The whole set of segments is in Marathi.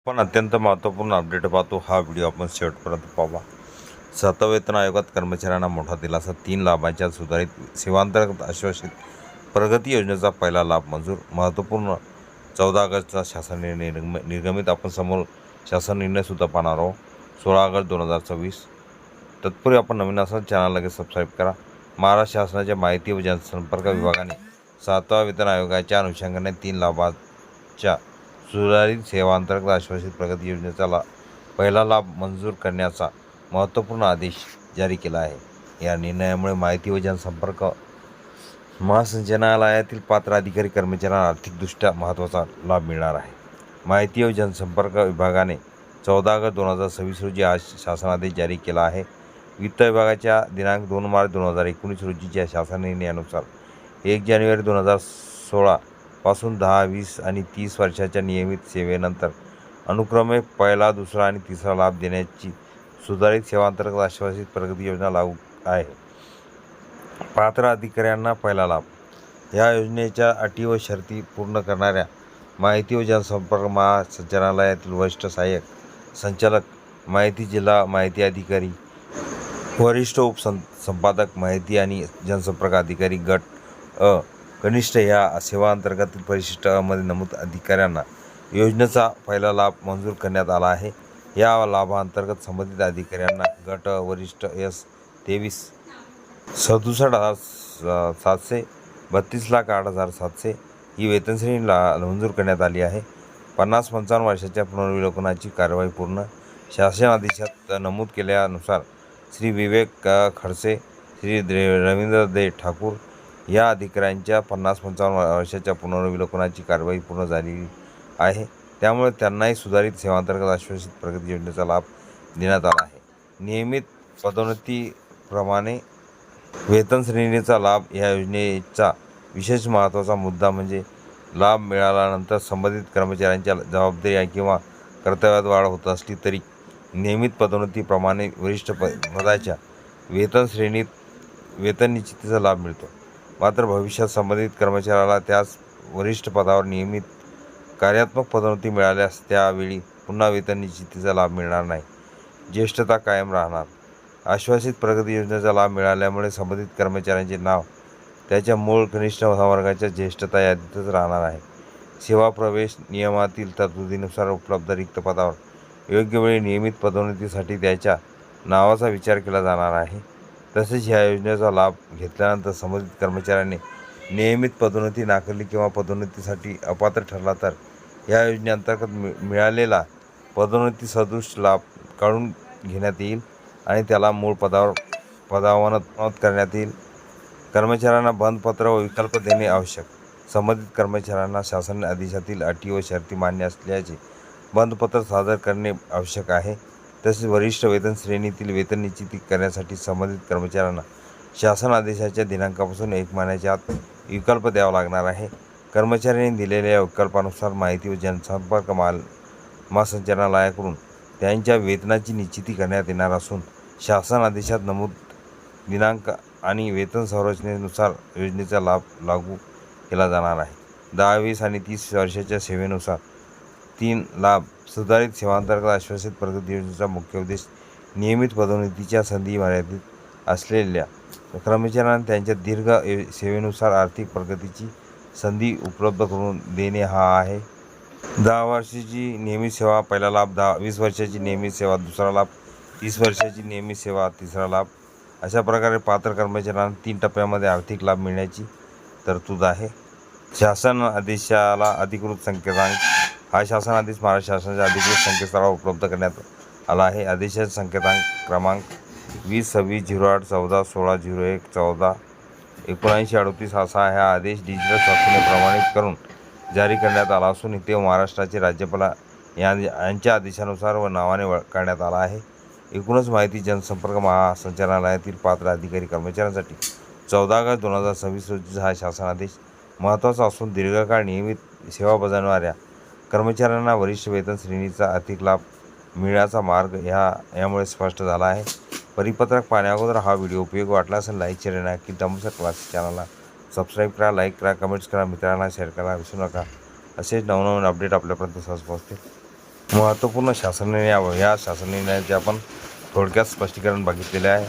पण अत्यंत महत्त्वपूर्ण अपडेट पाहतो. हा व्हिडिओ आपण शेवटपर्यंत पाहा. 7 वेतन आयोगात कर्मचाऱ्यांना मोठा दिलासा. 3 लाभांच्या सुधारित सेवांतर्गत आश्वासित प्रगती योजनेचा पहिला लाभ मंजूर. महत्त्वपूर्ण 14 ऑगस्टचा शासन निर्णय निर्गमित. आपण समोर शासन निर्णयसुद्धा पाहणार आहोत. 16 ऑगस्ट 2026. तत्पूर्वी आपण नवीन असाल चॅनल लगेच सबस्क्राईब करा. महाराष्ट्र शासनाच्या माहिती व जनसंपर्क विभागाने 7व्या वेतन आयोगाच्या अनुषंगाने 3 लाभाच्या सुधारित सेवांतर्गत आश्वासित प्रगती योजनेचा पहिला लाभ मंजूर करण्याचा महत्त्वपूर्ण आदेश जारी केला आहे. या निर्णयामुळे माहिती व जनसंपर्क महासंचालनालयातील पात्र अधिकारी कर्मचाऱ्यांना आर्थिकदृष्ट्या महत्त्वाचा लाभ मिळणार आहे. माहिती व जनसंपर्क विभागाने 14 ऑगस्ट 2026 रोजी आज शासनादेश जारी केला आहे. वित्त विभागाच्या दिनांक 2 मार्च 2019 रोजीच्या शासन निर्णयानुसार 1 जानेवारी 2016 पासून 10, 20 आणि 30 वर्षाच्या नियमित सेवेनंतर अनुक्रमे पहिला, दुसरा आणि तिसरा लाभ देण्याची सुधारित सेवांतर्गत आश्वासित प्रगती योजना लागू आहे. पात्र अधिकाऱ्यांना पहिला लाभ. या योजनेच्या अटी व शर्ती पूर्ण करणाऱ्या माहिती व जनसंपर्क महासंचालनालयातील वरिष्ठ सहाय्यक संचालक माहिती, जिल्हा माहिती अधिकारी, वरिष्ठ उपसंपादक माहिती आणि जनसंपर्क अधिकारी गट अ कनिष्ठ या सेवांतर्गत परिशिष्ट मध्ये नमूद अधिकाऱ्यांना योजनेचा पहिला लाभ मंजूर करण्यात आला आहे. या लाभांतर्गत संबंधित अधिकाऱ्यांना गट वरिष्ठ एस 67,700 32,08,700 ही वेतनश्रेणी मंजूर करण्यात आली आहे. 50-55 वर्षाच्या पुनर्विलोकनाची कार्यवाही पूर्ण. शासन आदेशात नमूद केल्यानुसार श्री विवेक खडसे, श्री रवींद्र दे ठाकूर या अधिकाऱ्यांच्या 50-55 वर्षाच्या पुनर्विलोकनाची कार्यवाही पूर्ण झालेली आहे. त्यामुळे त्यांनाही सुधारित सेवांतर्गत आश्वासित प्रगती योजनेचा लाभ देण्यात आला आहे. नियमित पदोन्नतीप्रमाणे वेतन श्रेणीचा लाभ. या योजनेचा विशेष महत्त्वाचा मुद्दा म्हणजे लाभ मिळाल्यानंतर संबंधित कर्मचाऱ्यांच्या जबाबदारी किंवा कर्तव्यात वाढ होत असली तरी नियमित पदोन्नतीप्रमाणे वरिष्ठ पदाच्या वेतन श्रेणीत वेतन निश्चितीचा लाभ मिळतो. मात्र भविष्यात संबंधित कर्मचाऱ्याला त्याच वरिष्ठ पदावर नियमित कार्यात्मक पदोन्नती मिळाल्यास त्यावेळी पुन्हा वेतन निश्चितीचा लाभ मिळणार नाही. ज्येष्ठता कायम राहणार. आश्वासित प्रगती योजनेचा लाभ मिळाल्यामुळे संबंधित कर्मचाऱ्यांचे नाव त्याच्या मूळ कनिष्ठ संवर्गाच्या ज्येष्ठता यादीतच राहणार आहे. सेवा प्रवेश नियमातील तरतुदीनुसार उपलब्ध रिक्त पदावर योग्य वेळी नियमित पदोन्नतीसाठी त्याच्या नावाचा विचार केला जाणार आहे. तसेच ह्या योजनेचा लाभ घेतल्यानंतर संबंधित कर्मचाऱ्याने नियमित पदोन्नती नाकारली किंवा पदोन्नतीसाठी अपात्र ठरला तर या योजनेअंतर्गत मिळालेला पदोन्नती सदृश लाभ काढून घेण्यात येईल आणि त्याला मूळ पदावर नमूद करण्यात येईल. कर्मचाऱ्यांना बंधपत्र व विकल्प देणे आवश्यक. संबंधित कर्मचाऱ्यांना शासन आदेशातील अटी व शर्ती मान्य असल्याचे बंधपत्र सादर करणे आवश्यक आहे. तसेच वरिष्ठ वेतन श्रेणीतील वेतन निश्चिती करण्यासाठी संबंधित कर्मचाऱ्यांना शासन आदेशाच्या दिनांकापासून 1 महिन्याच्या आत विकल्प द्यावा लागणार आहे. कर्मचाऱ्यांनी दिलेल्या विकल्पानुसार माहिती व जनसंपर्क महासंचालनालयाकडून त्यांच्या वेतनाची निश्चिती करण्यात येणार असून शासन आदेशात नमूद दिनांक आणि वेतन संरचनेनुसार योजनेचा लाभ लागू केला जाणार आहे. 10, 20 आणि 30 वर्षाच्या सेवेनुसार 3 लाभ. सुधारित सेवांतर्गत आश्वासित प्रगती योजनेचा मुख्य उद्देश नियमित पदोन्नतीच्या संधी मर्यादित असलेल्या कर्मचाऱ्यांना त्यांच्या दीर्घ सेवेनुसार आर्थिक प्रगतीची संधी उपलब्ध करून देणे हा आहे. 10 वर्षाची नियमित सेवा पहिला लाभ. 20 वर्षाची नियमित सेवा दुसरा लाभ. 30 वर्षाची नियमित सेवा तिसरा लाभ. अशा प्रकारे पात्र कर्मचाऱ्यांना 3 टप्प्यामध्ये आर्थिक लाभ मिळण्याची तरतूद आहे. शासन आदेशाला अधिकृत संकेतांक. हा शासन आदेश महाराष्ट्र शासनाच्या अधिकृत संकेतस्थळावर उपलब्ध करण्यात आला आहे. आदेशाचा संकेतांक क्रमांक 2026-14-01-14-79-38 असा हा आदेश डिजिटल स्वाक्षरीने प्रमाणित करून जारी करण्यात आला असून ते महाराष्ट्राचे राज्यपाल यांच्या आदेशानुसार व नावाने काढण्यात आला आहे. एकूणच माहिती जनसंपर्क महासंचालनालयातील पात्र अधिकारी कर्मचाऱ्यांसाठी 14 ऑगस्ट 2026 रोजीचा हा शासन आदेश महत्त्वाचा असून दीर्घकाळ नियमित सेवा बजावणाऱ्या कर्मचाऱ्यांना वरिष्ठ वेतन श्रेणीचा आर्थिक लाभ मिळण्याचा मार्ग यामुळे स्पष्ट झाला आहे. परिपत्रक पाहण्याअगोदर हा व्हिडिओ उपयोगी वाटला असेल लाईक शेअर नक्की टमसर क्लासेस चॅनलला सबस्क्राईब करा, लाईक करा, कमेंट्स करा, मित्रांना शेअर करा विसरू नका. असेच नवनवीन अपडेट आपल्यापर्यंत सहज पोहोचतील. महत्त्वपूर्ण शासन निर्णय या शासन निर्णयाचे आपण थोडक्यात स्पष्टीकरण बघितलेले आहे.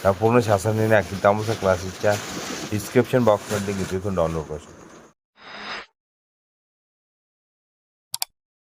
हा पूर्ण शासन निर्णय अखिल तांबूसकर क्लासेसच्या डिस्क्रिप्शन बॉक्समध्ये तिथून डाउनलोड करू शकतो.